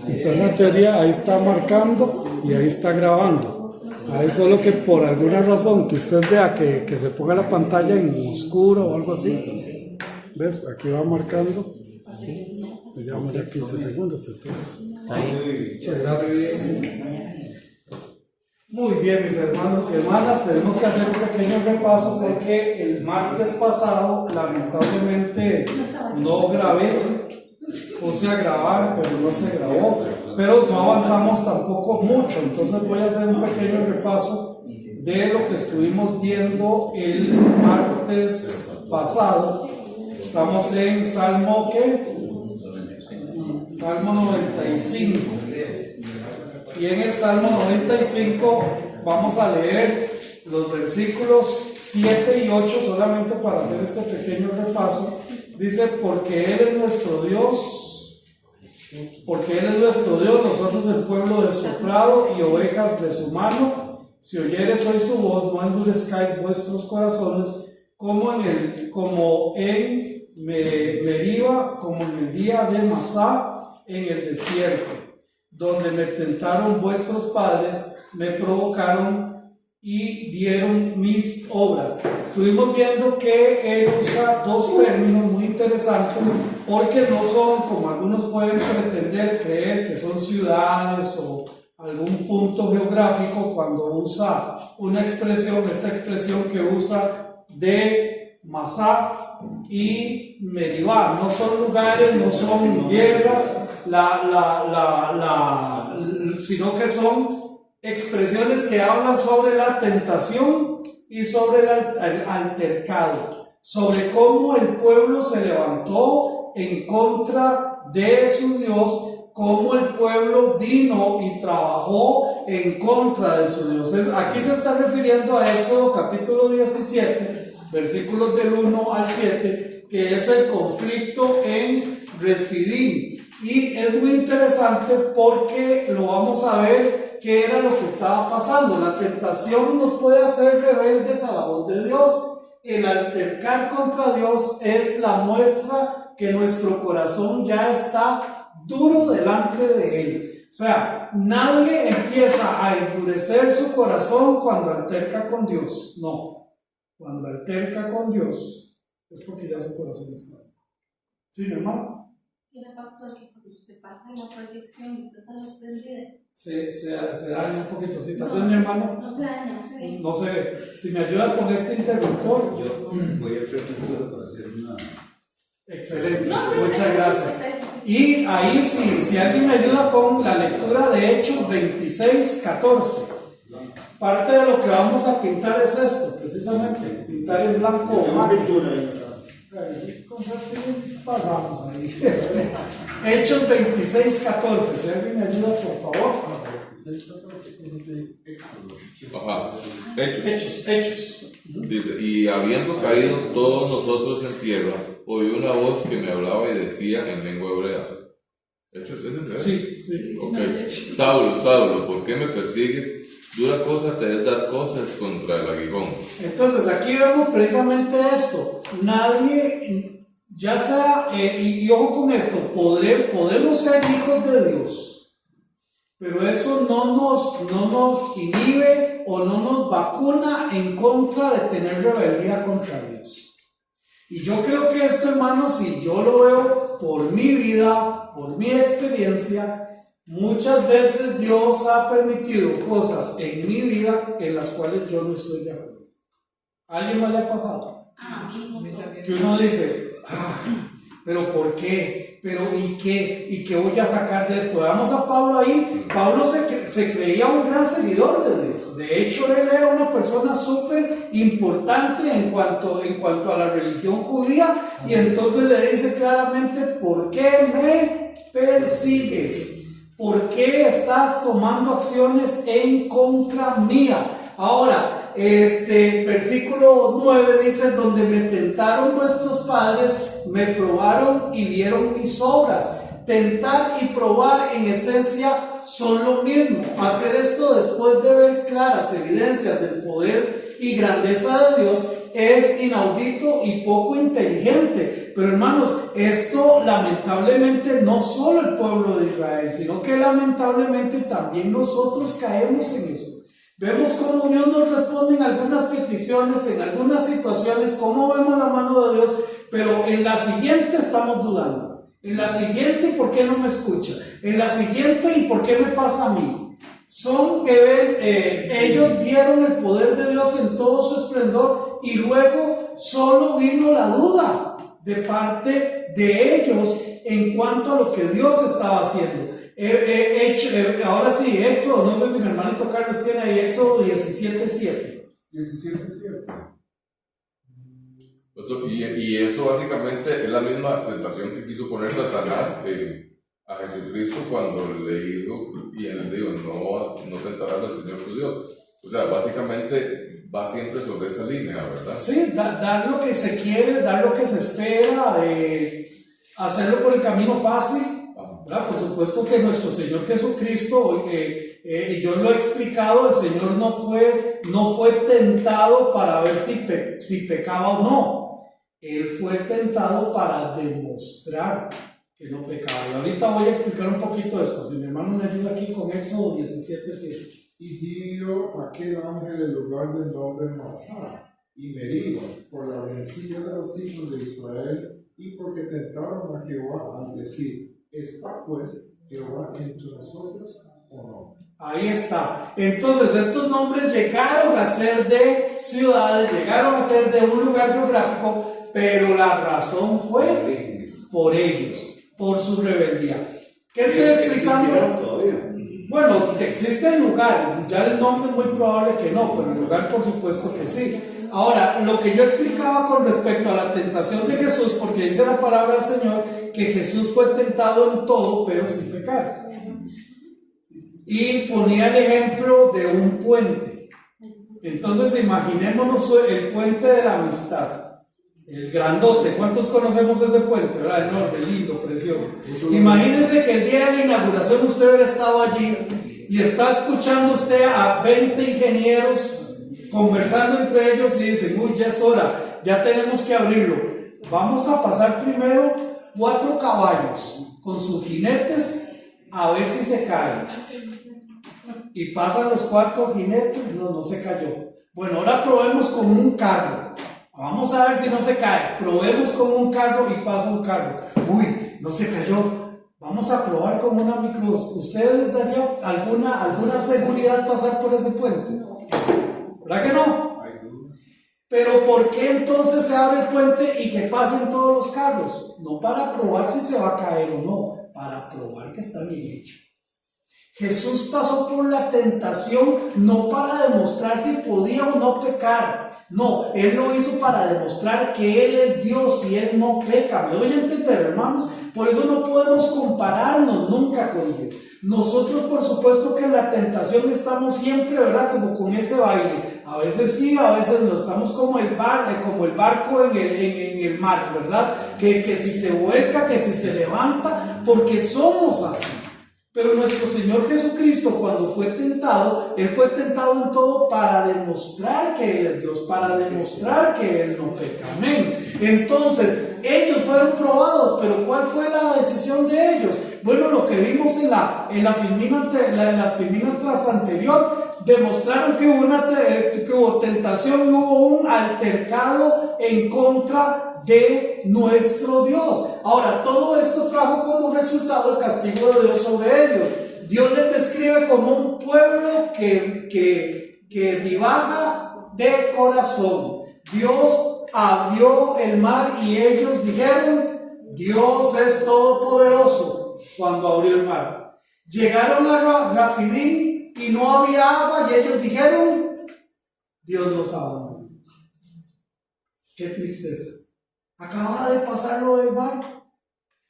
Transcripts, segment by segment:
Esa es la teoría, ahí está marcando y ahí está grabando. Ahí solo que por alguna razón que usted vea que se ponga la pantalla en oscuro o algo así. ¿Ves? Aquí va marcando. Le llevamos ya 15 segundos, entonces. Muchas gracias. Muy bien, mis hermanos y hermanas, tenemos que hacer un pequeño repaso porque el martes pasado lamentablemente no grabé, puse a grabar pero no se grabó, pero no avanzamos tampoco mucho, entonces voy a hacer un pequeño repaso de lo que estuvimos viendo el martes pasado. Estamos en Salmo, Salmo 95. Y en el Salmo 95 vamos a leer los versículos 7 y 8 solamente para hacer este pequeño repaso. Dice, porque Él es nuestro Dios, nosotros el pueblo de su prado y ovejas de su mano. Si oyeres hoy su voz, no endurezcáis vuestros corazones, como en Meriba, como en el día de Masá, en el desierto, donde me tentaron vuestros padres, me provocaron y dieron mis obras. Estuvimos viendo que él usa dos términos muy interesantes, porque no son, como algunos pueden pretender creer, que son ciudades o algún punto geográfico cuando usa una expresión, esta expresión que usa de Masá y Meribá. No son lugares, no son tierras, sino que son expresiones que hablan sobre la tentación y sobre el altercado, sobre cómo el pueblo se levantó en contra de su Dios, cómo el pueblo vino y trabajó en contra de su Dios. Aquí se está refiriendo a Éxodo capítulo 17, versículos del 1 al 7, que es el conflicto en Refidim. Y es muy interesante porque lo vamos a ver qué era lo que estaba pasando. La tentación nos puede hacer rebeldes a la voz de Dios. El altercar contra Dios es la muestra que nuestro corazón ya está duro delante de Él. O sea, nadie empieza a endurecer su corazón cuando alterca con Dios. No. Cuando alterca con Dios es porque ya su corazón está. ¿Sí, mi hermano? Y la pastora, que cuando usted pasa en la proyección y usted está desprendida, se daña un poquito. ¿Sí? ¿Tal vez, mi hermano? No se daña, no se ve. No se ve. Si me ayuda con este interruptor. Yo voy a preguntar para hacer una. Excelente, muchas gracias. Y ahí, si alguien me ayuda con la lectura de Hechos 26:14. Parte de lo que vamos a pintar es esto, precisamente, pintar en blanco o mate. Vamos ahí. Hechos 26:14. Si alguien me ayuda, por favor. Hechos. Dice, y habiendo caído todos nosotros en tierra, oí una voz que me hablaba y decía en lengua hebrea. ¿Hechos? ¿Ese es? Sí. Ok. Saulo, ¿por qué me persigues? Dura cosa te es dar cosas contra el aguijón. Entonces aquí vemos precisamente esto. Nadie, ya sea, y ojo con esto, podemos ser hijos de Dios, pero eso no nos inhibe o no nos vacuna en contra de tener rebeldía contra Dios. Y yo creo que esto, hermano, si yo lo veo por mi vida, por mi experiencia, muchas veces Dios ha permitido cosas en mi vida en las cuales yo no estoy de acuerdo. ¿A alguien más le ha pasado? Que uno dice, pero ¿por qué? Pero ¿y qué? ¿Y qué voy a sacar de esto? Veamos a Pablo ahí. Pablo se creía un gran seguidor de Dios. De hecho, él era una persona súper importante en cuanto a la religión judía. Y entonces le dice claramente, ¿por qué me persigues? ¿Por qué estás tomando acciones en contra mía? Ahora, versículo 9 dice, donde me tentaron vuestros padres, me probaron y vieron mis obras. Tentar y probar en esencia son lo mismo. Hacer esto después de ver claras evidencias del poder y grandeza de Dios es inaudito y poco inteligente. Pero hermanos, esto lamentablemente no solo el pueblo de Israel, sino que lamentablemente también nosotros caemos en esto. Vemos cómo Dios nos responde en algunas peticiones, en algunas situaciones, cómo vemos la mano de Dios, pero en la siguiente estamos dudando. En la siguiente, ¿por qué no me escucha? En la siguiente, ¿y por qué me pasa a mí? Ellos vieron el poder de Dios en todo su esplendor y luego solo vino la duda de parte de ellos en cuanto a lo que Dios estaba haciendo. Ahora sí, Éxodo, no sé si mi hermanito Carlos tiene ahí, Éxodo 17:7. 17:7. Y eso básicamente es la misma tentación que quiso poner Satanás a Jesucristo cuando le dijo, y él le dijo, no tentarás al Señor tu Dios. O sea, básicamente va siempre sobre esa línea, ¿verdad? Sí, dar lo que se quiere, dar lo que se espera, hacerlo por el camino fácil. ¿Verdad? Por supuesto que nuestro Señor Jesucristo, y yo lo he explicado, el Señor no fue tentado para ver si pecaba o no. Él fue tentado para demostrar que no pecaba. Y ahorita voy a explicar un poquito esto. Si mi hermano me ayuda aquí con Éxodo 17:7. Y dio aquel ángel el lugar del nombre Masá y Meriba por la rencilla de los hijos de Israel y porque tentaron a Jehová al decir: ¿está pues Jehová entre nosotros o no? Ahí está. Entonces estos nombres llegaron a ser de ciudades, llegaron a ser de un lugar geográfico, pero la razón fue por ellos, por su rebeldía. ¿Qué estoy explicando? Bueno, existe el lugar, ya el nombre es muy probable que no, pero el lugar por supuesto que sí. Ahora, lo que yo explicaba con respecto a la tentación de Jesús, porque dice la palabra del Señor que Jesús fue tentado en todo, pero sin pecar. Y ponía el ejemplo de un puente. Entonces imaginémonos el puente de la amistad, el grandote. ¿Cuántos conocemos ese puente? ¿Verdad? Enorme, lindo, precioso. Imagínense que el día de la inauguración usted hubiera estado allí y está escuchando usted a 20 ingenieros conversando entre ellos y dicen: uy, ya es hora, ya tenemos que abrirlo. Vamos a pasar primero 4 caballos con sus jinetes a ver si se caen. Y pasan los 4 jinetes, no se cayó. Bueno, ahora probemos con un carro. Vamos a ver si no se cae. Probemos con un carro y pasa un carro. Uy, no se cayó. Vamos a probar con una microbús. ¿Ustedes les daría alguna seguridad pasar por ese puente? ¿Verdad que no? Pero ¿por qué entonces se abre el puente y que pasen todos los carros? No para probar si se va a caer o no, para probar que está bien hecho. Jesús pasó por la tentación no para demostrar si podía o no pecar. No, Él lo hizo para demostrar que Él es Dios y Él no peca. ¿Me doy a entender, hermanos? Por eso no podemos compararnos nunca con Dios. Nosotros, por supuesto que en la tentación estamos siempre, ¿verdad? Como con ese baile. A veces sí, a veces no. Estamos como el barco en el mar, ¿verdad? Que si se vuelca, que si se levanta, porque somos así. Pero nuestro Señor Jesucristo, cuando fue tentado, Él fue tentado en todo para demostrar que Él es Dios, para demostrar que Él no peca. Amén. Entonces, ellos fueron probados, pero ¿cuál fue la decisión de ellos? Bueno, lo que vimos en la filmina tras anterior, demostraron que hubo tentación, hubo un altercado en contra de nuestro Dios. Ahora, todo esto trajo como resultado el castigo de Dios sobre ellos. Dios les describe como un pueblo que divaga de corazón. Dios abrió el mar y ellos dijeron: Dios es todopoderoso. Cuando abrió el mar, llegaron a Rafidim y no había agua y ellos dijeron: Dios nos abandonó. Qué tristeza. Acababa de pasar lo del mar,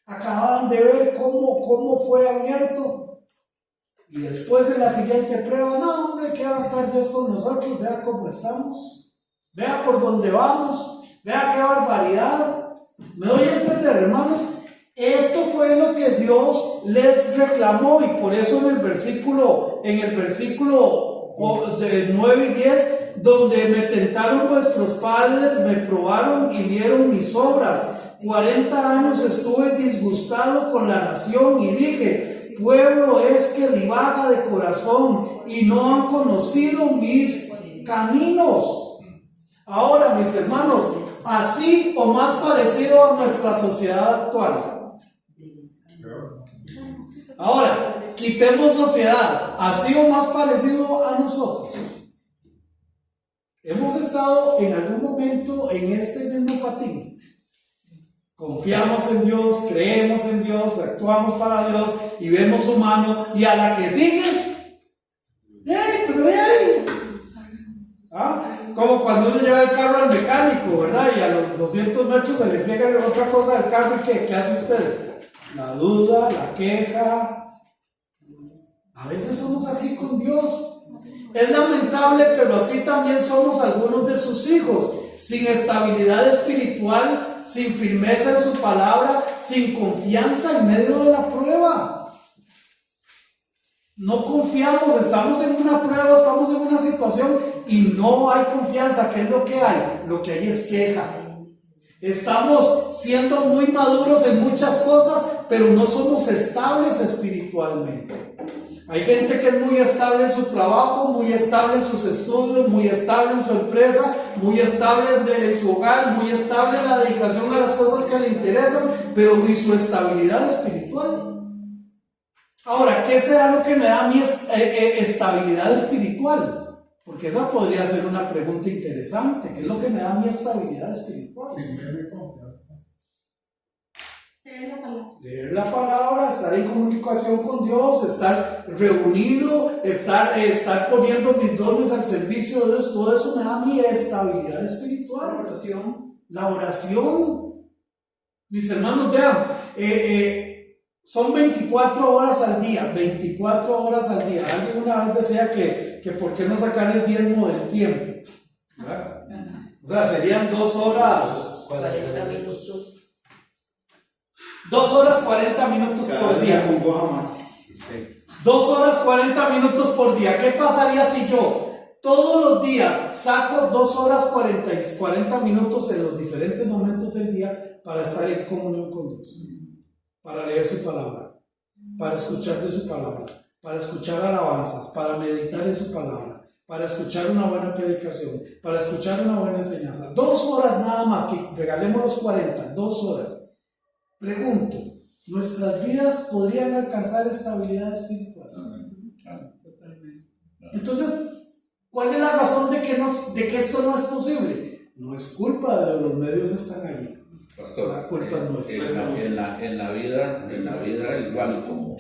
acababan de ver cómo fue abierto, y después en la siguiente prueba: no, hombre, ¿qué va a estar Dios con nosotros? Vea cómo estamos, vea por dónde vamos, vea qué barbaridad. ¿Me doy a entender, hermanos? Esto fue lo que Dios les reclamó, y por eso en el versículo de 9 y 10, donde me tentaron vuestros padres, me probaron y vieron mis obras. 40 años estuve disgustado con la nación y dije, pueblo es que divaga de corazón y no han conocido mis caminos. Ahora, mis hermanos, así o más parecido a nuestra sociedad actual. Ahora, quitemos sociedad, así o más parecido a nosotros. Hemos estado en algún momento en este mismo patín. Confiamos en Dios, creemos en Dios, actuamos para Dios y vemos su mano, y a la que sigue, pero de ahí. Como cuando uno lleva el carro al mecánico, ¿verdad? Y a los 200 metros se le friega otra cosa del carro, y ¿qué hace usted? La duda, la queja. A veces somos así con Dios. Es lamentable, pero así también somos algunos de sus hijos, sin estabilidad espiritual, sin firmeza en su palabra, sin confianza en medio de la prueba. No confiamos, estamos en una prueba, estamos en una situación y no hay confianza. ¿Qué es lo que hay? Lo que hay es queja. Estamos siendo muy maduros en muchas cosas, pero no somos estables espiritualmente. Hay gente que es muy estable en su trabajo, muy estable en sus estudios, muy estable en su empresa, muy estable en su hogar, muy estable en la dedicación a las cosas que le interesan, pero ¿y su estabilidad espiritual? Ahora, ¿qué será lo que me da mi estabilidad espiritual? Porque esa podría ser una pregunta interesante. ¿Qué es lo que me da mi estabilidad espiritual? Firmeza y confianza. Leer la palabra, estar en comunicación con Dios, estar reunido, estar poniendo mis dones al servicio de Dios. Todo eso me da mi estabilidad espiritual. La oración. Mis hermanos, vean, son 24 horas al día, 24 horas al día. Alguien una vez decía que por qué no sacar el diezmo del tiempo, ¿verdad? O sea, serían 2 horas 40 minutos. 2 horas 40 minutos por día. 2 horas 40 minutos por día. ¿Qué pasaría si yo todos los días saco 2 horas 40 minutos en los diferentes momentos del día para estar en comunión con Dios? Para leer su palabra, para escuchar de su palabra, para escuchar alabanzas, para meditar en su palabra, para escuchar una buena predicación, para escuchar una buena enseñanza. 2 horas nada más, que regalemos los 40, 2 horas. Pregunto, ¿nuestras vidas podrían alcanzar estabilidad espiritual? Entonces, ¿cuál es la razón de que esto no es posible? No es culpa de los medios, están allí. Pastor, La culpa no es en la vida igual como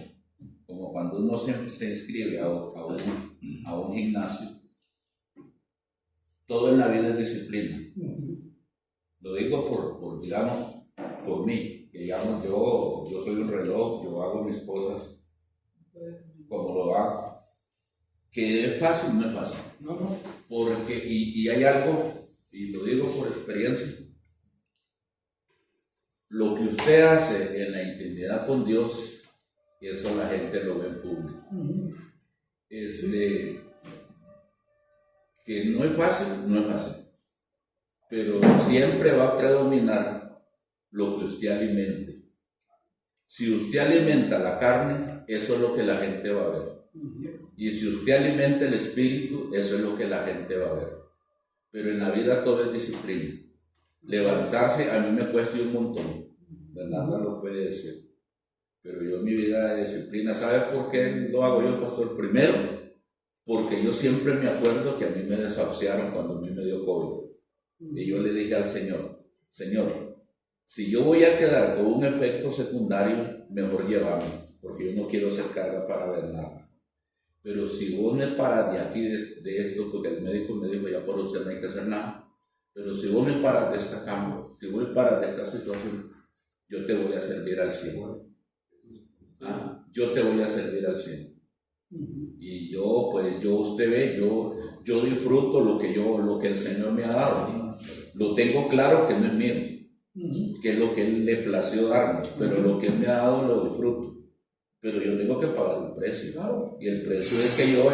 cuando uno se inscribe a un gimnasio, todo en la vida es disciplina. Lo digo digamos, por mí, que digamos, yo soy un reloj, yo hago mis cosas como lo hago. Que es fácil, no es fácil. No. Porque, y hay algo, y lo digo por experiencia, lo que usted hace en la intimidad con Dios, eso la gente lo ve en público. Que no es fácil, pero siempre va a predominar lo que usted alimente. Si usted alimenta la carne, eso es lo que la gente va a ver. Y si usted alimenta el espíritu, eso es lo que la gente va a ver. Pero en la vida todo es disciplina. Levantarse a mí me cuesta un montón. Bernardo lo puede decir. Pero yo en mi vida de disciplina, ¿sabe por qué lo hago yo, pastor? Primero, porque yo siempre me acuerdo que a mí me desahuciaron cuando a mí me dio COVID. Y yo le dije al Señor, si yo voy a quedar con un efecto secundario, mejor llévame, porque yo no quiero ser carga para Bernardo. Pero si vos me paras de aquí, de esto, porque el médico me dijo, ya por usted no hay que hacer nada, pero si vos me paras de esta cama, si vos me paras de esta situación, yo te voy a servir al 100. Yo te voy a servir al 100. Y usted ve, yo disfruto lo que el Señor me ha dado. Lo tengo claro que no es mío, que es lo que Él le plació darme, pero lo que Él me ha dado lo disfruto. Pero yo tengo que pagar un precio. Y el precio es que yo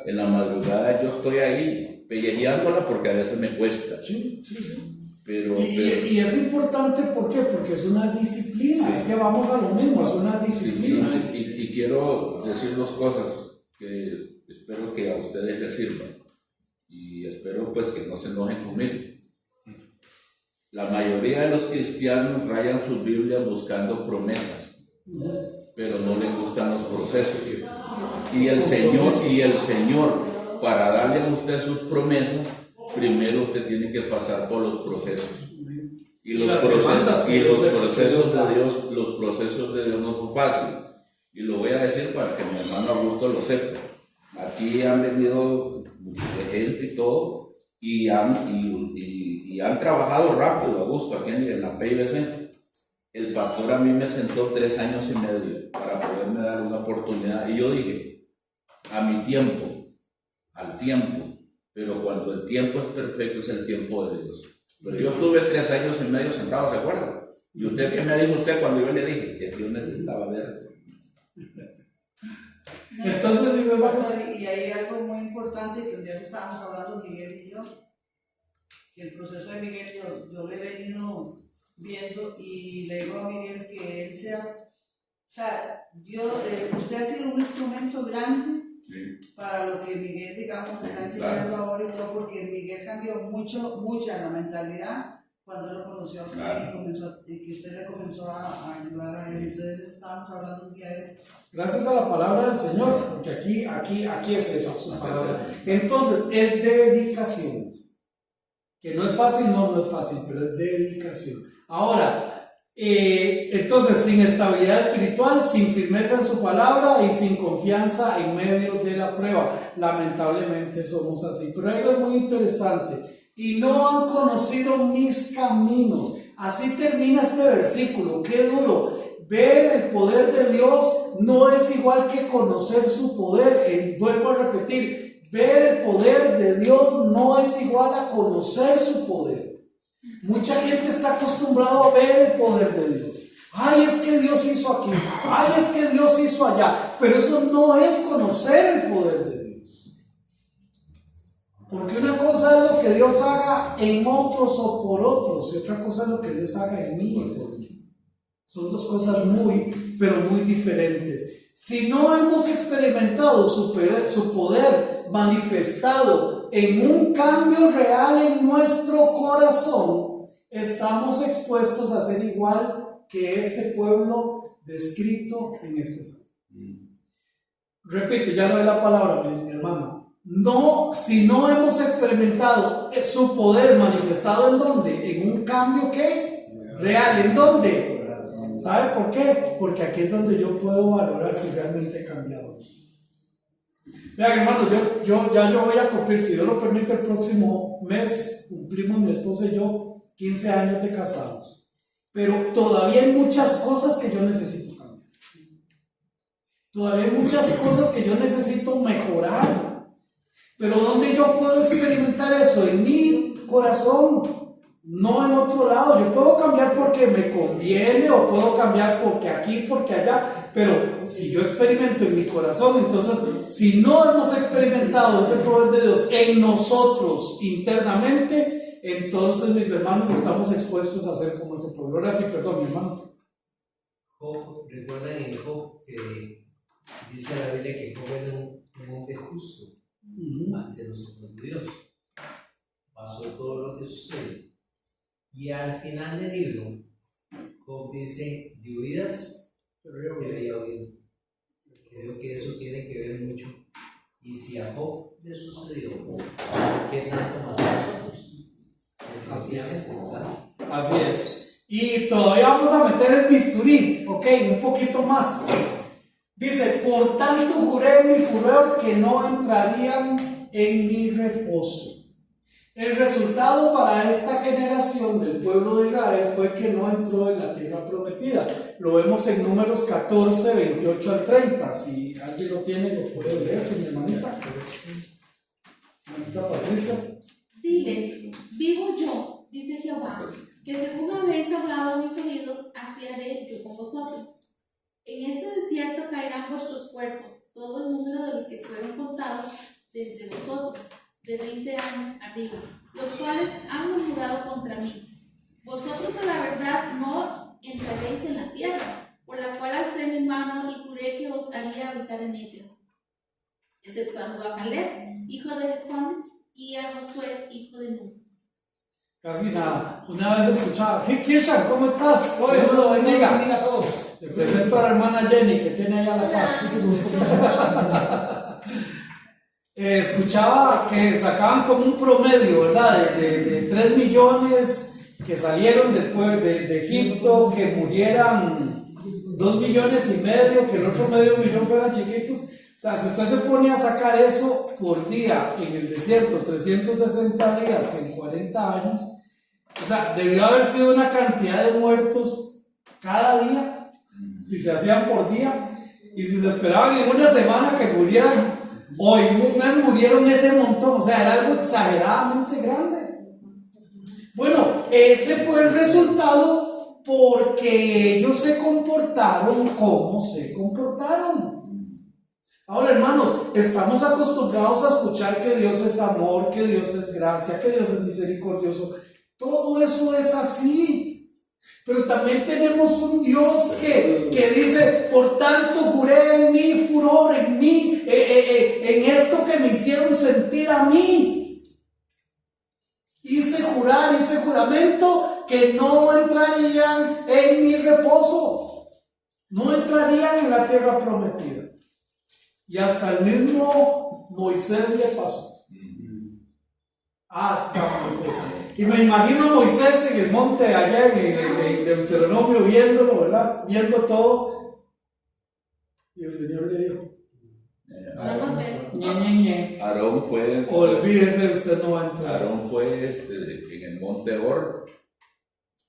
en la madrugada yo estoy ahí pellejeándola porque a veces me cuesta. Sí. Pero Y es importante, ¿por qué? Porque es una disciplina, Sí. es que vamos a lo mismo, es una disciplina. y quiero decir dos cosas que espero que a ustedes les sirvan y espero pues que no se enojen conmigo. La mayoría de los cristianos rayan sus Biblias buscando promesas, pero no les gustan los procesos. Y el Señor, para darle a usted sus promesas, primero usted tiene que pasar por los procesos. Y los procesos de Dios no son fáciles. Y lo voy a decir para que mi hermano Augusto lo sepa. Aquí han venido mucha gente y todo, y han trabajado rápido, Augusto, aquí en la PIBC. El pastor a mí me sentó 3 años y medio para poderme dar una oportunidad. Y yo dije, a mi tiempo, al tiempo. Pero cuando el tiempo es perfecto, es el tiempo de Dios. Pero yo estuve 3 años y medio sentado, ¿se acuerdan? ¿Y usted qué me dijo usted cuando yo le dije? Que Dios necesitaba verte. Entonces, mis hermanos, Y hay algo muy importante que un día estábamos hablando Miguel y yo, que el proceso de Miguel yo lo he venido viendo y le digo a Miguel que él sea, o sea, usted ha sido un instrumento grande para lo que Miguel, digamos, está enseñando ahora y todo, porque Miguel cambió mucha la mentalidad cuando lo conoció a usted y que usted le comenzó a ayudar a él. Entonces estábamos hablando un día de esto. gracias a la palabra del Señor, porque aquí es eso, su palabra. Entonces, es dedicación. Que no es fácil, no es fácil, pero es dedicación. Ahora, entonces, sin estabilidad espiritual, sin firmeza en su palabra y sin confianza en medio de la prueba. Lamentablemente somos así. Pero hay algo muy interesante. Y no han conocido mis caminos. Así termina este versículo. Qué duro. Ver el poder de Dios no es igual que conocer su poder. Vuelvo a repetir. Ver el poder de Dios no es igual a conocer su poder. Mucha gente está acostumbrada a ver el poder de Dios. Ay, es que Dios hizo aquí. Ay, es que Dios hizo allá. Pero eso no es conocer el poder de Dios. Porque una cosa es lo que Dios haga en otros o por otros, y otra cosa es lo que Dios haga en mí y por mí. Son dos cosas pero muy diferentes. Si no hemos experimentado su poder manifestado en un cambio real en nuestro corazón, estamos expuestos a ser igual que este pueblo descrito en este salmo. Repito, ya no es la palabra, mi hermano. No, si no hemos experimentado su poder manifestado, ¿en dónde? En un cambio ¿qué? Real. ¿En dónde? ¿Sabe por qué? Porque aquí es donde yo puedo valorar si realmente he cambiado. Vean, hermano, yo voy a cumplir, si Dios lo permite, el próximo mes cumplimos mi esposa y yo 15 años de casados. Pero todavía hay muchas cosas que yo necesito cambiar. Todavía hay muchas cosas que yo necesito mejorar. Pero ¿dónde yo puedo experimentar eso? En mi corazón, no en otro lado. Yo puedo cambiar porque me conviene o puedo cambiar porque aquí, porque allá. Pero si yo experimento en mi corazón, entonces si no hemos experimentado ese poder de Dios en nosotros internamente, entonces mis hermanos estamos expuestos a ser como ese pueblo. Ahora sí, perdón, mi hermano. Job, recuerdan en Job que dice la Biblia que Job era un hombre justo ante los ojos de Dios. Pasó todo lo que sucede. Y al final del libro, Job dice, de oídas te había oído. Creo que eso tiene que ver mucho. Y si a Job le sucedió, ¿qué tanto más a nosotros? Así es. Así es. Y todavía vamos a meter el bisturí, ok, un poquito más. Dice, por tanto juré en mi furor que no entrarían en mi reposo. El resultado para esta generación del pueblo de Israel fue que no entró en la tierra prometida. Lo vemos en Números 14, 28 al 30. Si alguien lo tiene, lo puede leer, mi hermanita. Hermanita Patricia. Diles, vivo yo, dice Jehová, que según habéis hablado a mis oídos, así haré yo con vosotros. En este desierto caerán vuestros cuerpos, todo el número de los que fueron contados de entre vosotros, de 20 años arriba, los cuales han murmurado contra mí. Vosotros a la verdad no entraréis en la tierra, por la cual alcé mi mano y juré que os haría habitar en ella, exceptuando a Caleb, hijo de Jefón, y a Josué, hijo de Nun. Casi nada. Una vez escuchaba, Kirshan, ¿cómo estás? Dios lo bendiga. a todos. Te presento a la hermana Jenny, que tiene allá la casa. Escuchaba que sacaban como un promedio, ¿verdad? De 3 millones que salieron después de Egipto, que murieran 2,5 millones, que el otro medio millón fueran chiquitos. O sea, si usted se pone a sacar eso por día en el desierto, 360 días en 40 años, o sea, debió haber sido una cantidad de muertos cada día, si se hacían por día, y si se esperaban en una semana que murieran, o en un mes murieron ese montón, o sea, era algo exageradamente grande. Bueno, ese fue el resultado porque ellos se comportaron como se comportaron. Ahora, hermanos, estamos acostumbrados a escuchar que Dios es amor, que Dios es gracia, que Dios es misericordioso. Todo eso es así. Pero también tenemos un Dios que dice, por tanto juré en mi furor, en mí, en esto que me hicieron sentir a mí. Hice juramento que no entrarían en mi reposo, no entrarían en la tierra prometida. Y hasta el mismo Moisés le pasó. Hasta Moisés. Y me imagino a Moisés en el monte allá en Deuteronomio viéndolo, ¿verdad? Viendo todo. Y el Señor le dijo: Aarón fue. Olvídese, usted no va a entrar. Aarón fue en el monte Hor.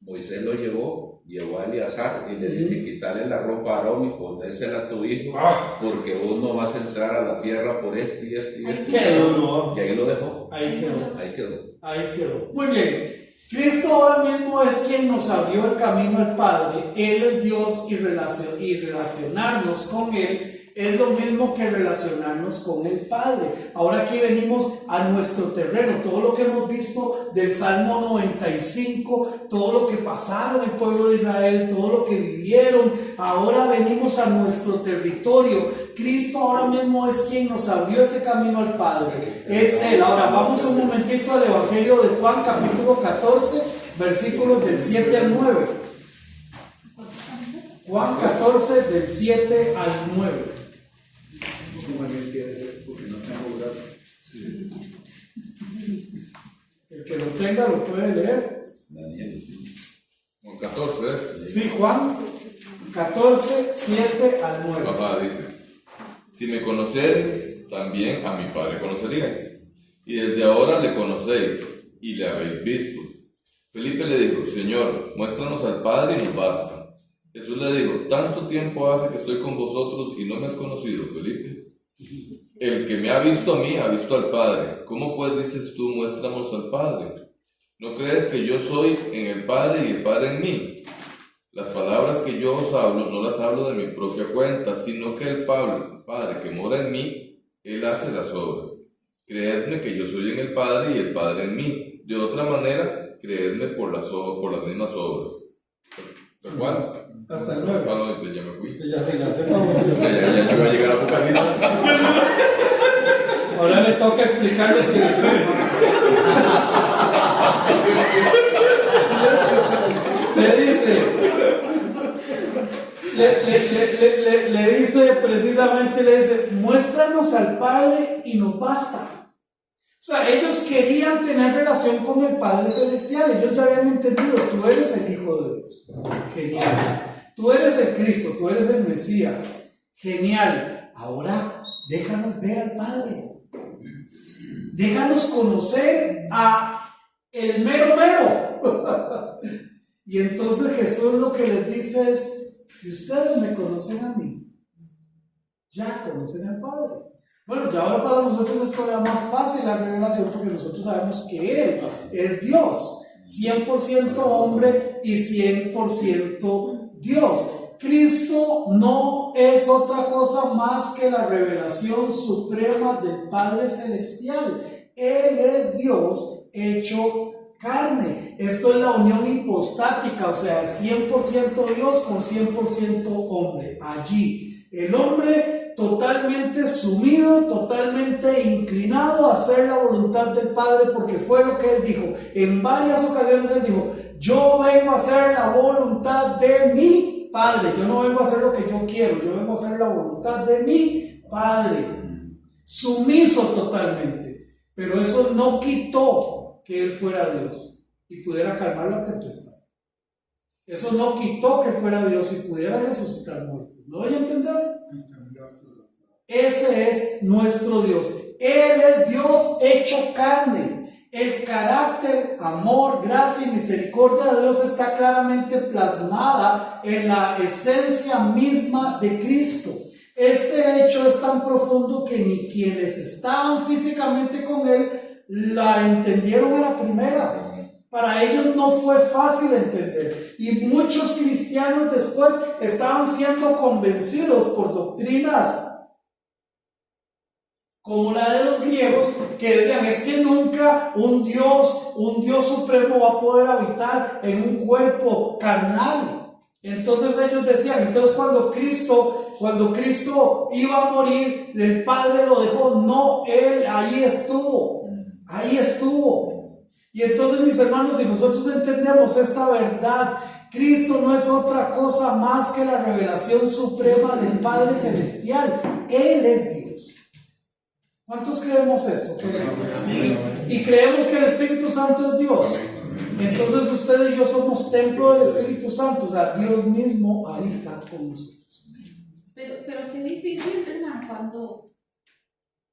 Moisés lo llevó a Eleazar y le dice: quítale la ropa a Aarón y ponésela a tu hijo, porque vos no vas a entrar a la tierra por esto y esto y esto. Qué duro. Y ahí lo dejó. Ahí quedó. Ahí quedó. Muy bien. Cristo ahora mismo es quien nos abrió el camino al Padre. Él es Dios y relacionarnos con Él es lo mismo que relacionarnos con el Padre. Ahora aquí venimos a nuestro terreno. Todo lo que hemos visto del Salmo 95, todo lo que pasaron el pueblo de Israel, todo lo que vivieron, ahora venimos a nuestro territorio. Cristo ahora mismo es quien nos abrió ese camino al Padre. Es Él. Ahora vamos un momentito al Evangelio de Juan, capítulo 14, versículos del 7 al 9. Juan 14, del 7 al 9. Porque no tengo brazos. El que lo tenga lo puede leer. Juan 14 es. Sí, Juan 14, 7 al 9. Papá dice: si me conocierais, también a mi Padre conoceríais. Y desde ahora le conocéis y le habéis visto. Felipe le dijo: Señor, muéstranos al Padre y nos basta. Jesús le dijo: tanto tiempo hace que estoy con vosotros y no me has conocido, Felipe. El que me ha visto a mí ha visto al Padre. ¿Cómo pues dices tú, muéstranos al Padre? ¿No crees que yo soy en el Padre y el Padre en mí? Las palabras que yo os hablo no las hablo de mi propia cuenta, sino que el Padre que mora en mí, Él hace las obras. Creedme que yo soy en el Padre y el Padre en mí. De otra manera, creedme por las mismas obras. ¿De cuál? Hasta el 9. Ah, no, ya me fui. Sí, ya se Ya voy a llegar a Apocalipsis. Ahora le toca explicar los que le dice precisamente, muéstranos al Padre y nos basta. O sea, ellos querían tener relación con el Padre Celestial. Ellos ya habían entendido: tú eres el Hijo de Dios. Genial. Tú eres el Cristo, tú eres el Mesías. Genial. Ahora déjanos ver al Padre. Déjanos conocer a el mero mero. Y entonces Jesús lo que les dice es: si ustedes me conocen a mí, ya conocen al Padre. Bueno, ya ahora para nosotros es todavía más fácil la revelación, porque nosotros sabemos que Él es Dios, 100% hombre y 100% Dios. Cristo no es otra cosa más que la revelación suprema del Padre Celestial. Él es Dios hecho carne. Esto es la unión hipostática, o sea, el 100% Dios con 100% hombre. Allí, el hombre totalmente sumido, totalmente inclinado a hacer la voluntad del Padre, porque fue lo que Él dijo. En varias ocasiones Él dijo: yo vengo a hacer la voluntad de mi Padre. Yo no vengo a hacer lo que yo quiero, yo vengo a hacer la voluntad de mi Padre. Sumiso totalmente. Pero eso no quitó que Él fuera Dios y pudiera calmar la tempestad. Eso no quitó que fuera Dios y pudiera resucitar muertos. ¿No voy a entender? Ese es nuestro Dios. Él es Dios hecho carne. El carácter, amor, gracia y misericordia de Dios está claramente plasmada en la esencia misma de Cristo. Este hecho es tan profundo que ni quienes estaban físicamente con Él la entendieron a la primera. Para ellos no fue fácil entender. Y muchos cristianos después estaban siendo convencidos por doctrinas como la de los griegos, que decían: es que nunca un Dios supremo va a poder habitar en un cuerpo carnal. Entonces ellos decían, entonces cuando Cristo iba a morir, el Padre lo dejó. No, Él ahí estuvo. Y entonces, mis hermanos, si nosotros entendemos esta verdad, Cristo no es otra cosa más que la revelación suprema del Padre Celestial. Él es Dios. ¿Cuántos creemos esto? Y creemos que el Espíritu Santo es Dios. Entonces usted y yo somos templo del Espíritu Santo. O sea, Dios mismo habita con nosotros. Pero qué difícil, hermano, cuando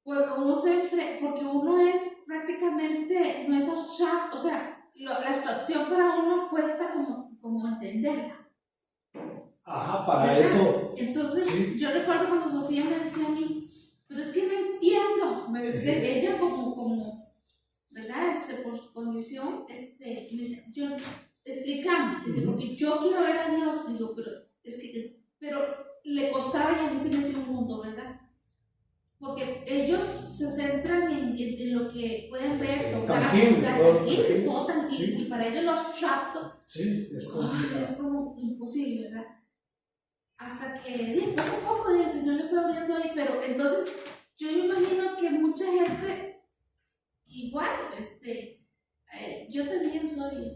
uno porque uno es prácticamente, no es abstracto, o sea, la abstracción para uno cuesta como entenderla. Ajá, para ¿verdad? eso. Entonces, Sí. yo recuerdo cuando Sofía me decía a mí: pero es que no entiendo. Me decía ella como, ¿verdad? Por su condición, me dice: explícame. Dice: porque yo quiero ver a Dios. Digo: pero le costaba, y a mí se me hacía un mundo, ¿verdad? Porque ellos se centran en lo que pueden ver, tocar, todo tangible. Sí. Y para ellos lo abstracto, sí, es complicado. Es como imposible, ¿verdad? Hasta que poco a poco el Señor le fue abriendo ahí. Pero entonces yo me imagino que mucha gente igual, yo también soy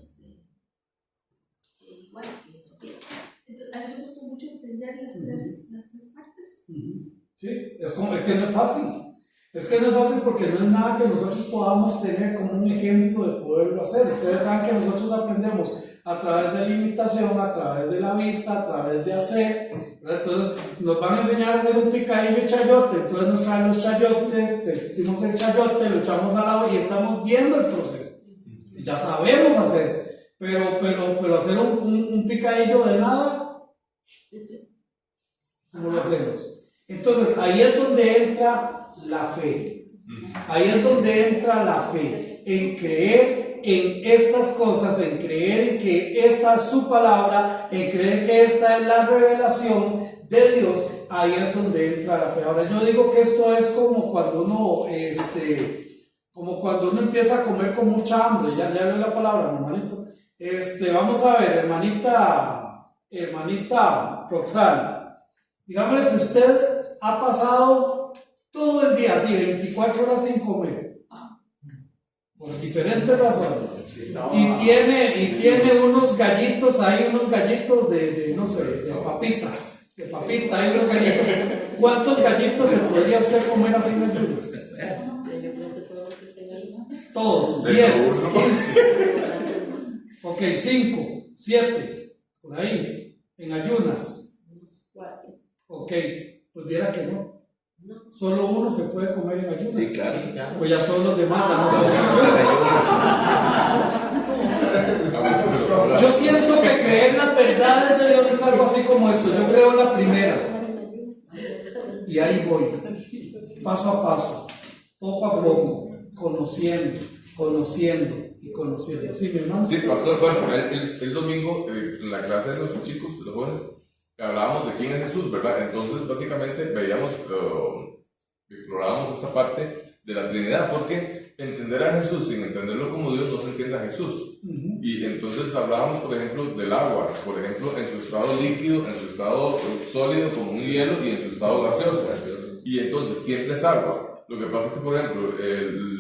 igual que Sofía. Entonces, a mí me gustó mucho entender las tres partes. Sí, es que no es fácil. Es que no es fácil porque no es nada que nosotros podamos tener como un ejemplo de poderlo hacer. Ustedes saben que nosotros aprendemos a través de la imitación, a través de la vista, a través de hacer, ¿verdad? Entonces nos van a enseñar a hacer un picadillo de chayote. Entonces nos traen los chayotes, pedimos el chayote, lo echamos al agua y estamos viendo el proceso. Y ya sabemos hacer, pero hacer un picadillo de nada, ¿cómo lo hacemos? Entonces ahí es donde entra la fe. Ahí es donde entra la fe, en creer en estas cosas, en creer en que esta es su palabra, en creer que esta es la revelación de Dios. Ahí es donde entra la fe. Ahora yo digo que esto es como cuando uno empieza a comer con mucha hambre. Ya leí la palabra, mi hermanito. Vamos a ver, hermanita Roxana, digámosle que usted ha pasado todo el día así, 24 horas sin comer, por diferentes razones, y tiene unos gallitos ahí, de no sé, de papitas, hay unos gallitos. ¿Cuántos gallitos se podría usted comer así en ayunas? Todos, 10, 15, ok, 5, 7, por ahí, en ayunas. Ok, pues viera que no. Solo uno se puede comer en ayunas. Sí, claro. Pues ya son los demás, no se Yo siento que creer las verdades de Dios es algo así como esto. Yo creo la primera. Y ahí voy. Paso a paso. Poco a poco. Conociendo. Sí, mi hermano. Sí, pastor, bueno, el domingo en la clase de los chicos, de los jóvenes, hablábamos de quién es Jesús, ¿verdad? Entonces, básicamente, veíamos, explorábamos esta parte de la Trinidad, porque entender a Jesús sin entenderlo como Dios no se entiende a Jesús. Y entonces hablábamos, por ejemplo, del agua, por ejemplo, en su estado líquido, en su estado sólido como un hielo y en su estado gaseoso. Y entonces siempre es agua. Lo que pasa es que, por ejemplo,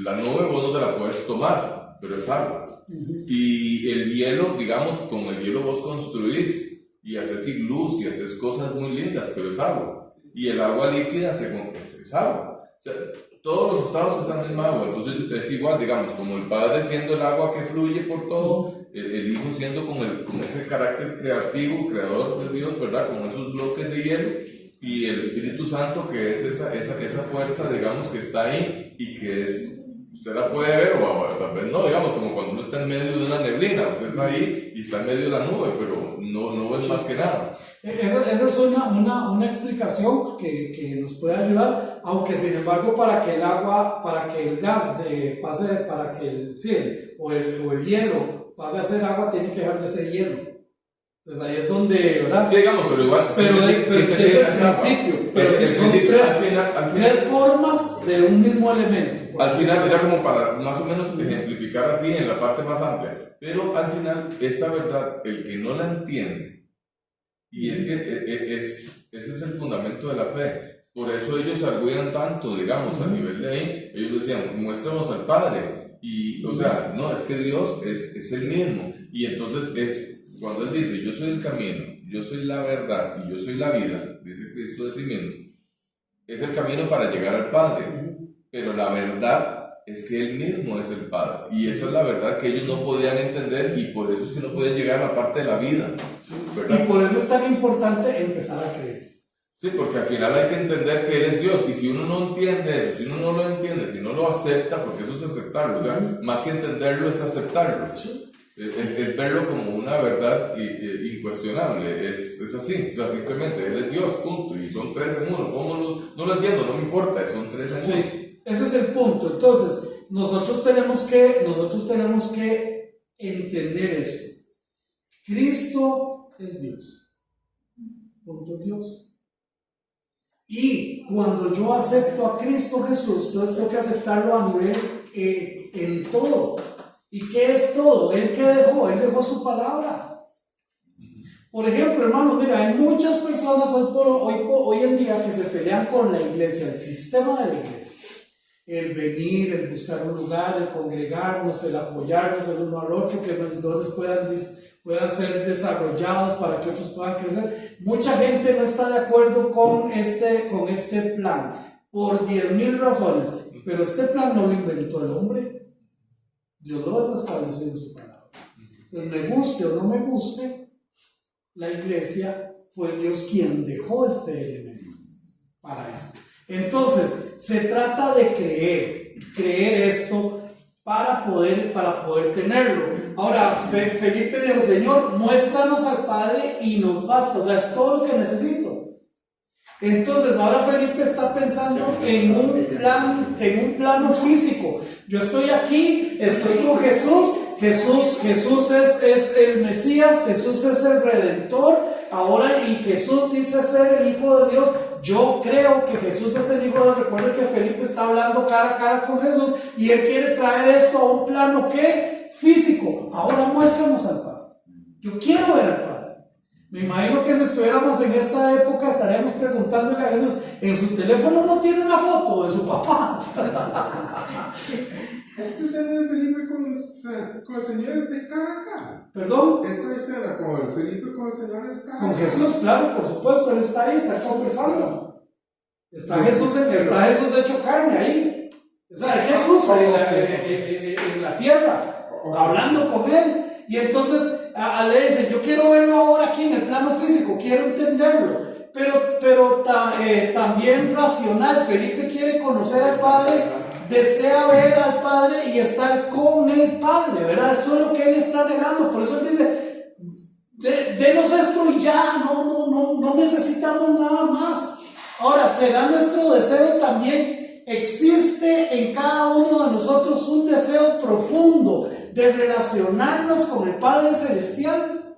la nube vos no te la puedes tomar, pero es agua. Y el hielo, digamos, con el hielo vos construís y haces iglús y haces cosas muy lindas, pero es agua. Y el agua líquida es agua. O sea, todos los estados es la misma agua. Entonces es igual, digamos, como el Padre siendo el agua que fluye por todo, el Hijo siendo con ese carácter creativo, creador de Dios, ¿verdad? Con esos bloques de hielo. Y el Espíritu Santo, que es esa fuerza, digamos, que está ahí y que usted la puede ver o tal vez no, digamos, como cuando uno está en medio de una neblina, usted está ahí y está en medio de la nube, pero no ves más que nada. Esa es una explicación que nos puede ayudar, aunque sin embargo para que el gas para que el hielo pase a ser agua, tiene que dejar de ser hielo. Entonces ahí es donde, ¿verdad? Sí, digamos, pero igual. Pero desde el principio. Pero son tres formas de un mismo elemento. Al final era como para más o menos ejemplificar así en la parte más amplia. Pero al final, esa verdad, el que no la entiende, y es que ese es el fundamento de la fe. Por eso ellos arguían tanto, digamos, a nivel de ahí. Ellos decían, muéstranos al Padre. Y, o sea, no, es que Dios es el mismo. Y entonces cuando Él dice, yo soy el camino, yo soy la verdad y yo soy la vida, dice Cristo de sí mismo, es el camino para llegar al Padre. Pero la verdad es que Él mismo es el Padre. Y esa es la verdad que ellos no podían entender y por eso es que no podían llegar a la parte de la vida. ¿Verdad? Y por eso es tan importante empezar a creer. Sí, porque al final hay que entender que Él es Dios. Y si uno no entiende eso, si uno no lo entiende, si no lo acepta, porque eso es aceptarlo, o sea, más que entenderlo es aceptarlo. Es verlo como una verdad incuestionable, es así, o sea, simplemente Él es Dios, punto, y son tres en uno. ¿Cómo no lo entiendo? No me importa, son tres en uno. Sí, ese es el punto. Entonces, nosotros tenemos que entender esto. Cristo es Dios. Punto, es Dios. Y cuando yo acepto a Cristo Jesús, entonces tengo que aceptarlo a nivel en todo. ¿Y qué es todo? ¿Él qué dejó? Él dejó su palabra. Por ejemplo, hermano, mira, hay muchas personas hoy en día que se pelean con la iglesia, el sistema de la iglesia. El venir, el buscar un lugar, el congregarnos, el apoyarnos el uno al otro, que los dones puedan ser desarrollados para que otros puedan crecer. Mucha gente no está de acuerdo con este plan, por 10,000 razones, pero este plan no lo inventó el hombre. Dios lo ha establecido en su palabra. Entonces, me guste o no me guste, la iglesia fue Dios quien dejó este elemento para esto. Entonces, se trata de creer esto para poder tenerlo. Ahora, Felipe dijo, Señor, muéstranos al Padre y nos basta, o sea, es todo lo que necesito. Entonces, ahora Felipe está pensando en un plano físico. Yo estoy aquí, estoy con Jesús. Jesús es el Mesías, Jesús es el Redentor. Ahora, y Jesús dice ser el Hijo de Dios. Yo creo que Jesús es el Hijo de Dios. Recuerden que Felipe está hablando cara a cara con Jesús y él quiere traer esto a un plano ¿qué? Físico. Ahora muéstranos al Padre. Yo quiero ver al Padre. Me imagino que si estuviéramos en esta época estaríamos preguntándole a Jesús, en su teléfono no tiene una foto de su papá. Esta escena de Felipe con el Señor es de cara a cara. ¿Perdón? Esta escena con el Felipe con el Señor es cara a cara. Con Jesús, claro, por supuesto, él está ahí, está conversando. Está Jesús hecho carne ahí. O sea, es Jesús en la tierra, hablando con él. Y entonces le dice, yo quiero verlo ahora aquí en el plano físico, quiero entenderlo. Pero también racional. Felipe quiere conocer al Padre, desea ver al Padre y estar con el Padre, ¿verdad? Esto es lo que él está negando. Por eso él dice, denos esto y ya, no necesitamos nada más. Ahora, ¿será nuestro deseo también? Existe en cada uno de nosotros un deseo profundo de relacionarnos con el Padre Celestial.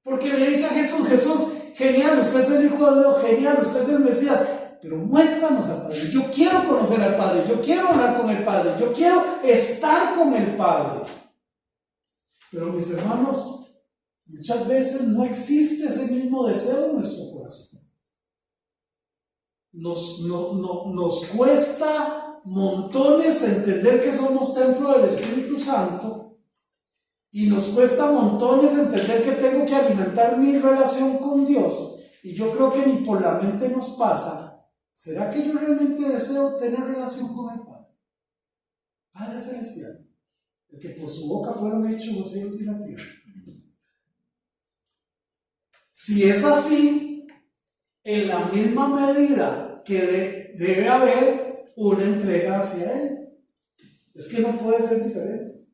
Porque le dice a Jesús, Jesús, genial, usted es el Hijo de Dios, genial, usted es el Mesías, pero muéstranos al Padre. Yo quiero conocer al Padre, yo quiero hablar con el Padre, yo quiero estar con el Padre. Pero mis hermanos, muchas veces no existe ese mismo deseo en nuestro corazón. Nos cuesta montones entender que somos templo del Espíritu Santo. Y nos cuesta montones entender que tengo que alimentar mi relación con Dios. Y yo creo que ni por la mente nos pasa. ¿Será que yo realmente deseo tener relación con el Padre? Padre Celestial, el que por su boca fueron hechos los cielos y la tierra. Si es así, en la misma medida que debe haber una entrega hacia Él. Es que no puede ser diferente.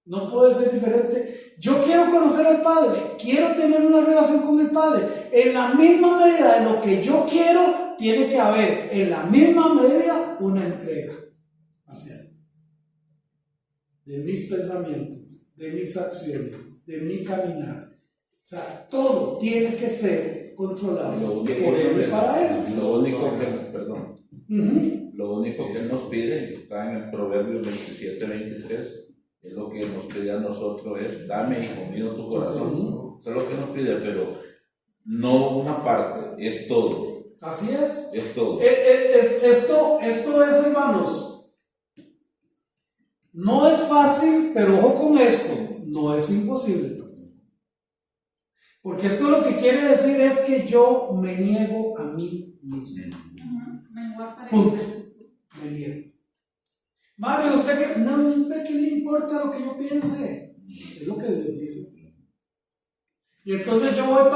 No puede ser diferente. Yo quiero conocer al Padre, quiero tener una relación con el Padre. En la misma medida de lo que yo quiero, tiene que haber en la misma medida una entrega hacia Él. De mis pensamientos, de mis acciones, de mi caminar. O sea, todo tiene que ser controlado por Él y para Él. Lo único que Él nos pide, está en el Proverbios 27-23. Es lo que nos pide a nosotros es, dame, hijo mío, tu corazón. Eso es lo que nos pide, pero no una parte, es todo. Así es. Es todo. Esto es, hermanos, no es fácil, pero ojo con esto, no es imposible tampoco. Porque esto lo que quiere decir es que yo me niego a mí mismo. Punto. Me niego. Mario, ¿usted qué? No, ¿qué le importa lo que yo piense? Es lo que Dios dice. Y entonces yo voy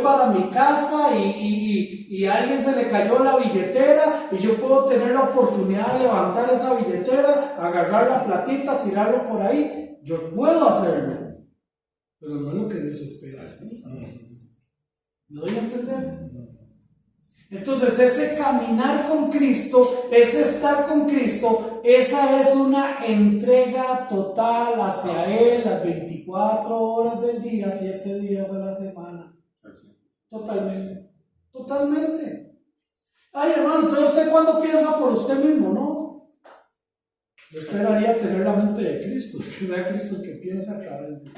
para mi casa y a alguien se le cayó la billetera y yo puedo tener la oportunidad de levantar esa billetera, agarrar la platita, tirarlo por ahí. Yo puedo hacerlo, pero no es lo que Dios espera de mí. ¿Me doy a entender? Entonces ese caminar con Cristo, ese estar con Cristo, esa es una entrega total hacia Él las 24 horas del día, 7 días a la semana. Totalmente. Totalmente. Ay, hermano, entonces usted cuando piensa por usted mismo, ¿no? Yo esperaría tener la mente de Cristo, que sea Cristo el que piensa a través de mí.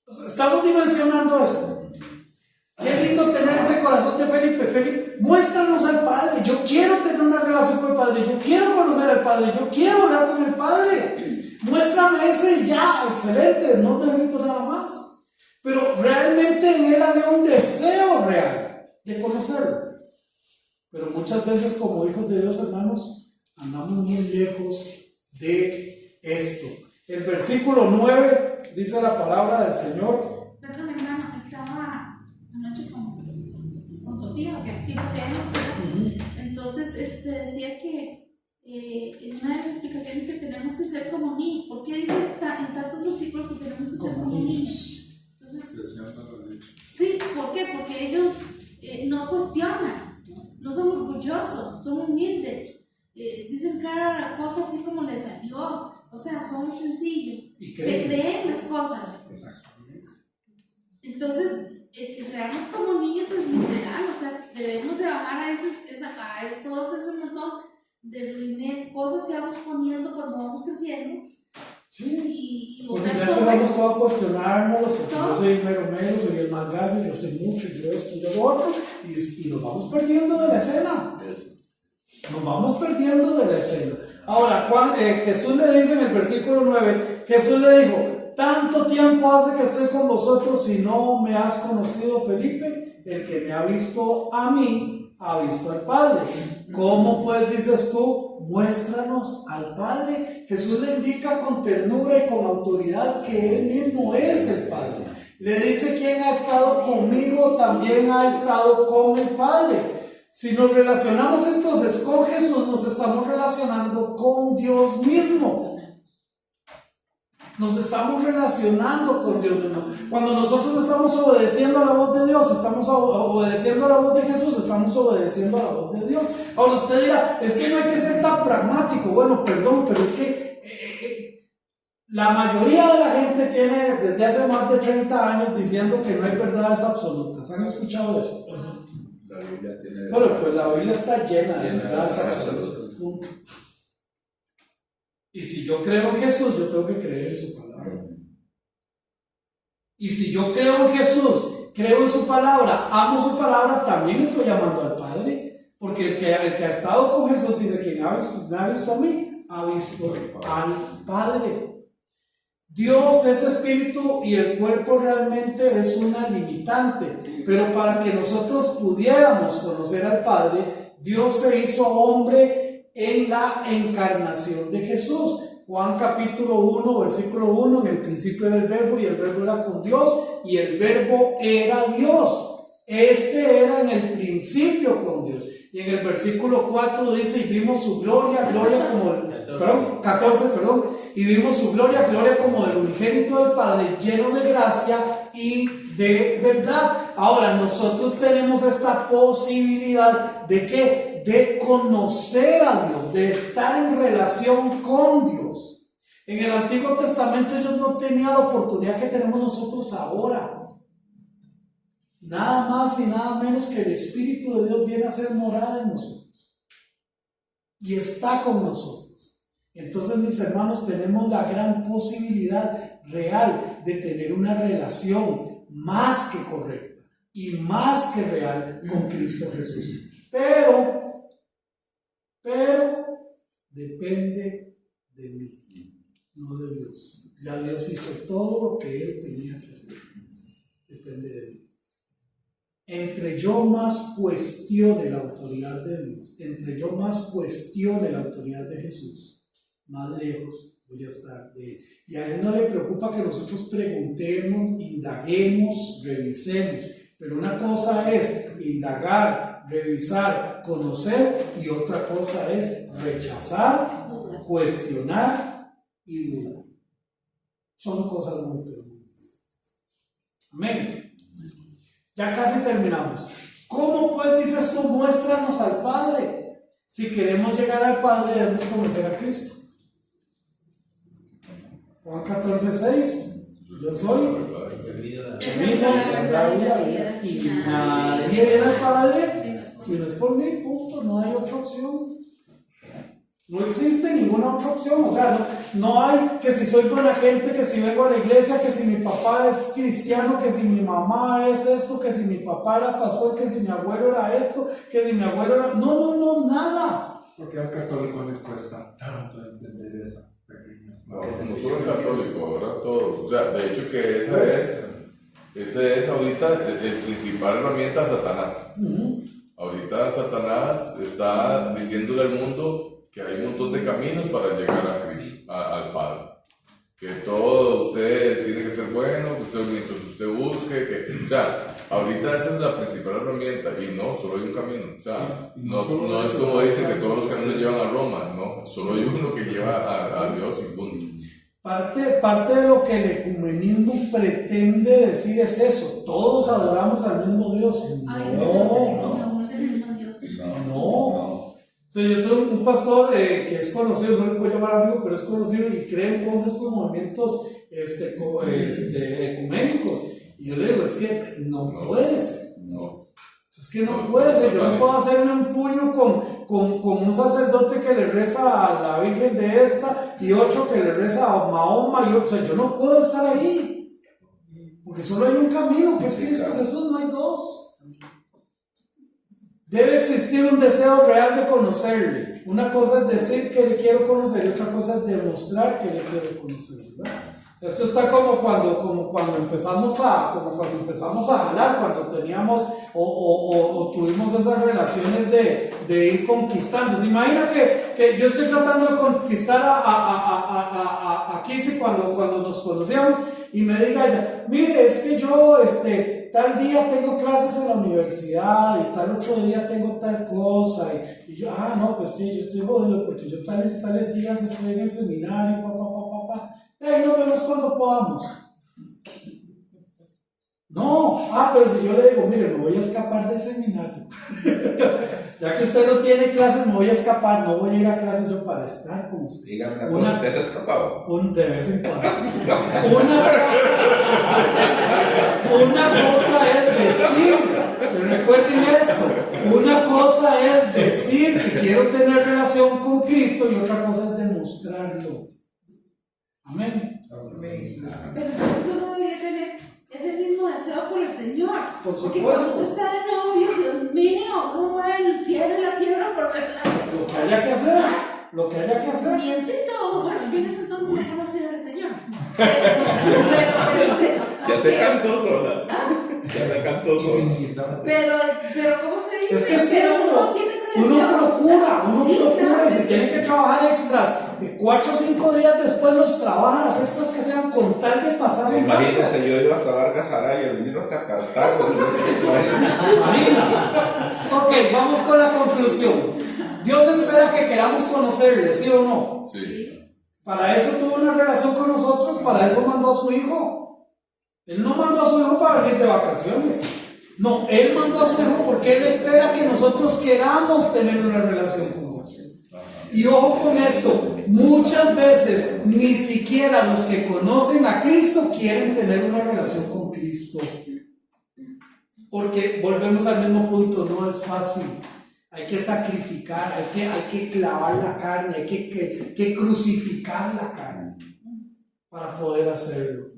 O sea, estamos dimensionando esto. Qué lindo tener ese corazón de Felipe. Felipe, muéstranos al Padre. Yo quiero tener una relación con el Padre. Yo quiero conocer al Padre. Yo quiero hablar con el Padre. Muéstrame ese y ya. Excelente. No necesito nada más. Pero realmente en él había un deseo real de conocerlo. Pero muchas veces como hijos de Dios, hermanos, andamos muy lejos de esto. El versículo 9 dice la palabra del Señor. Perdón, hermano, estaba anoche con Sofía, que así leemos. Entonces decía que en una de las explicaciones que tenemos que ser como niños. ¿Por qué dice en tantos versículos que tenemos que ser como niños? Entonces, sí, ¿por qué? Porque ellos no cuestionan, no son orgullosos, son humildes. Dicen cada cosa así como les salió, o sea, son sencillos, se creen las cosas. Exactamente. Entonces, que seamos como niños es literal, o sea, debemos de bajar a todos esos montón de ruinet, cosas que vamos poniendo cuando vamos creciendo. Sí. Y Porque ya empezamos todo a cuestionarnos, porque yo soy el mero mero, soy el más gallo, yo sé mucho, yo esto, yo lo otro, y nos vamos perdiendo de la escena. Nos vamos perdiendo de la escena. Ahora, Jesús le dice en el versículo 9, Jesús le dijo, tanto tiempo hace que estoy con vosotros y no me has conocido, Felipe. El que me ha visto a mí, ha visto al Padre. ¿Cómo pues dices tú, muéstranos al Padre? Jesús le indica con ternura y con autoridad que Él mismo es el Padre. Le dice, quien ha estado conmigo, también ha estado con el Padre. Si nos relacionamos entonces con Jesús, nos estamos relacionando con Dios mismo. Nos estamos relacionando con Dios mismo. Cuando nosotros estamos obedeciendo a la voz de Dios, estamos obedeciendo a la voz de Jesús, estamos obedeciendo a la voz de Dios. Ahora usted dirá, es que no hay que ser tan pragmático. Bueno, perdón, pero es que La mayoría de la gente tiene desde hace más de 30 años diciendo que no hay verdades absolutas. ¿Han escuchado eso? La Biblia tiene. Bueno, pues la Biblia está llena de Llena de verdades verdades absolutas. Punto. Y si yo creo en Jesús, yo tengo que creer en su palabra. Y si yo creo en Jesús, creo en su palabra, amo su palabra, también estoy llamando al Padre. Porque el que ha estado con Jesús dice: quien me ha visto a mí, ha visto al Padre. Dios es espíritu y el cuerpo realmente es una limitante. Pero para que nosotros pudiéramos conocer al Padre, Dios se hizo hombre en la encarnación de Jesús. Juan capítulo 1, versículo 1, en el principio era el verbo y el verbo era con Dios y el verbo era Dios. Este era en el principio con Dios. Y en el versículo 4 dice: y vimos su gloria, gloria como el, 14, y vimos su gloria, gloria como del unigénito del Padre, lleno de gracia y de verdad. Ahora, nosotros tenemos esta posibilidad de ¿qué? De conocer a Dios, de estar en relación con Dios. En el Antiguo Testamento ellos no tenían la oportunidad que tenemos nosotros ahora. Nada más y nada menos que el Espíritu de Dios viene a ser morada en nosotros y está con nosotros. Entonces, mis hermanos, tenemos la gran posibilidad real de tener una relación más que correcta y más que real con Cristo Jesús. Pero depende de mí, no de Dios. Ya Dios hizo todo lo que Él tenía que hacer. Depende de mí. Entre yo más cuestione la autoridad de Dios, entre yo más cuestione la autoridad de Jesús, más lejos voy a estar de Él. Y a Él no le preocupa que nosotros preguntemos, indaguemos, revisemos. Pero una cosa es indagar, revisar, conocer, y otra cosa es rechazar, cuestionar y dudar. Son cosas muy distintas. Amén. Ya casi terminamos. ¿Cómo pues dices tú, muéstranos al Padre? Si queremos llegar al Padre, debemos conocer a Cristo. Juan 14:6. Yo soy El camino, la verdad y la vida. y nadie viene al Padre si no es por mí, punto. No hay otra opción. No existe ninguna otra opción. O sea, no hay que si soy buena gente, que si vengo a la iglesia, que si mi papá es cristiano, que si mi mamá es esto, que si mi papá era pastor, que si mi abuelo era esto, que si mi abuelo era... No, nada. Porque al católico le cuesta tanto entender esa pequeña. No solo el católico, ahora todos. O sea, de hecho que esa es ahorita el principal herramienta de Satanás. Ahorita Satanás está diciéndole al mundo que hay un montón de caminos para llegar a Cristo, al Padre. Que todo usted tiene que ser bueno, que usted, mientras usted busque, o sea, ahorita esa es la principal herramienta y no, solo hay un camino. O sea, no es como dicen que todos los caminos llevan a Roma, no, solo hay uno que lleva a Dios y punto. Parte de lo que el ecumenismo pretende decir es eso: todos adoramos al mismo Dios. No. O sea, yo tengo un pastor que es conocido, no le puedo llamar amigo, pero es conocido y cree en todos estos movimientos ecuménicos. Y yo le digo: es que no puede ser. Es que no puede ser. Yo no puedo hacerme un puño con un sacerdote que le reza a la Virgen de esta y otro que le reza a Mahoma. O sea, yo no puedo estar ahí. Porque solo hay un camino, que es Cristo Jesús, no hay dos. Debe existir un deseo real de conocerle. Una cosa es decir que le quiero conocer y otra cosa es demostrar que le quiero conocer, ¿verdad? Esto está como cuando empezamos a jalar, cuando teníamos o tuvimos esas relaciones de ir conquistando. ¿Se imagina que yo estoy tratando de conquistar a Kissy cuando nos conocíamos y me diga ella: mire, es que yo tal día tengo clases en la universidad y tal otro día tengo tal cosa, y yo, no, pues que yo estoy jodido porque yo tales días estoy en el seminario, y ahí nos vemos cuando podamos. No, pero si yo le digo, mire, me voy a escapar del seminario. Ya que usted no tiene clases, me voy a escapar, no voy a ir a clases yo para estar con usted. Dígame una cosa, ¿te has escapado? De vez en cuando. Una cosa es decir, pero recuerden esto, una cosa es decir que quiero tener relación con Cristo y otra cosa es demostrarlo. Amén. Pero entonces uno debería tener ese mismo deseo por el Señor. Por Porque supuesto. cuando uno está de novio, Dios mío, uno mueve el cielo y la tierra por ver la Lo que haya que hacer, lo que haya que hacer. miente y todo. Bueno, yo en ese entonces no conocía del Señor. Ya se cantó sola. Ya se cantó Y sin sola. quitar. Pero ¿cómo se dice? Es que es Pero cierto, uno tiene ese uno deseo. procura Sí, y claro. si tiene que trabajar extras, 4 o 5 días después los trabaja las extras que sean con tal de pasar un rato. Imagínense, yo iba hasta Vargas Araya, venir hasta Cartago. Imagina. Ok, vamos con la conclusión. Dios espera que queramos conocerle, ¿sí o no? Sí. Para eso tuvo una relación con nosotros, para eso mandó a su hijo. Él no mandó a su hijo para venir de vacaciones. No, Él mandó a su hijo porque Él espera que nosotros queramos tener una relación con Dios. Y ojo con esto, muchas veces ni siquiera los que conocen a Cristo quieren tener una relación con Cristo. Porque volvemos al mismo punto, no es fácil. Hay que sacrificar, hay que clavar la carne, hay que crucificar la carne para poder hacerlo.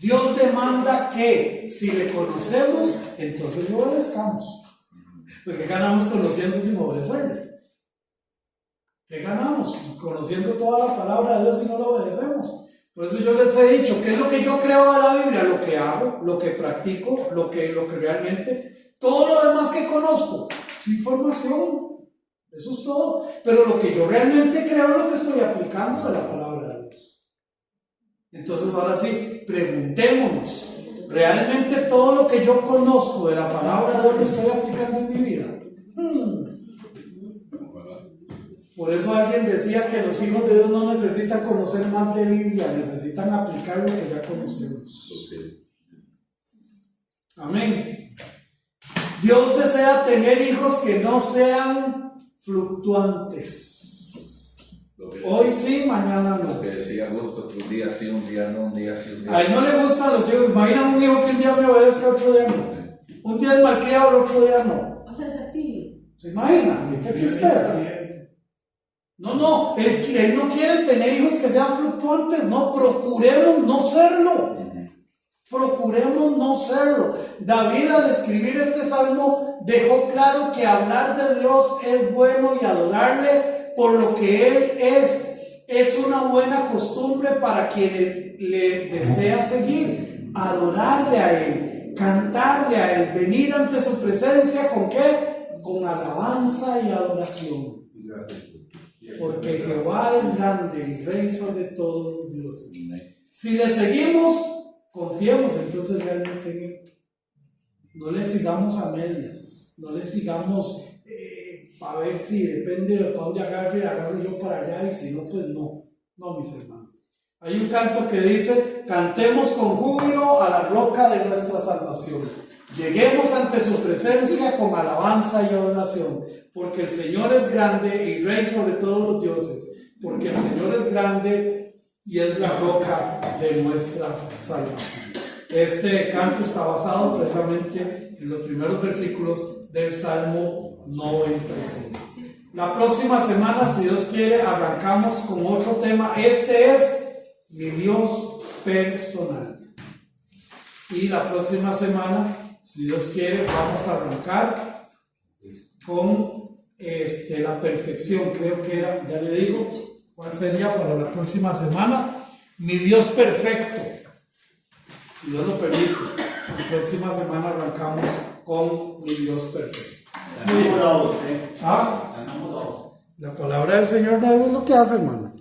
Dios demanda que si le conocemos, entonces le obedezcamos. Porque ganamos conociendo sin obedecerle. ¿Qué ganamos? Conociendo toda la palabra de Dios y no la obedecemos. Por eso yo les he dicho, ¿qué es lo que yo creo de la Biblia? Lo que hago, lo que practico, lo que realmente, todo lo demás que conozco, es información, eso es todo. Pero lo que yo realmente creo es lo que estoy aplicando de la palabra de Dios. Entonces ahora sí, preguntémonos, ¿realmente todo lo que yo conozco de la palabra de Dios lo estoy aplicando en mi vida? Por eso alguien decía que los hijos de Dios no necesitan conocer más de Biblia, necesitan aplicar lo que ya conocemos. Amén. Dios desea tener hijos que no sean fluctuantes. Hoy sí, mañana no. Lo que decía Augusto, que un día sí, un día no, un día sí, un día A él no le gustan los hijos. Imagina un hijo que un día me obedezca, otro día no. Un día es malcriado, otro día no. O sea, es activo. ¿Se imagina? Qué tristeza. No, él no quiere tener hijos que sean fluctuantes. No, procuremos no serlo. Procuremos no serlo. David, al escribir este salmo, dejó claro que hablar de Dios es bueno y adorarle por lo que Él es una buena costumbre para quienes le desea seguir. Adorarle a Él, cantarle a Él, venir ante su presencia ¿con qué? Con alabanza y adoración. Porque Jehová es grande y rey sobre todos los dioses. Si le seguimos, confiemos entonces realmente en Él. No le sigamos a medias, no le sigamos a ver si depende de para dónde agarro yo para allá, y si no, pues no, mis hermanos. Hay un canto que dice: cantemos con júbilo a la roca de nuestra salvación, lleguemos ante su presencia con alabanza y adoración, porque el Señor es grande y rey sobre todos los dioses, porque el Señor es grande y es la roca de nuestra salvación. Este canto está basado precisamente en los primeros versículos del Salmo 95. La próxima semana, si Dios quiere, arrancamos con otro tema. Este es mi Dios personal. Y la próxima semana, si Dios quiere, vamos a arrancar con la perfección. Creo que era, ya le digo, ¿cuál sería para la próxima semana? Mi Dios perfecto. Si Dios lo permite, la próxima semana arrancamos con mi Dios perfecto. ¿Ah? La palabra del Señor no es lo que hace, hermano.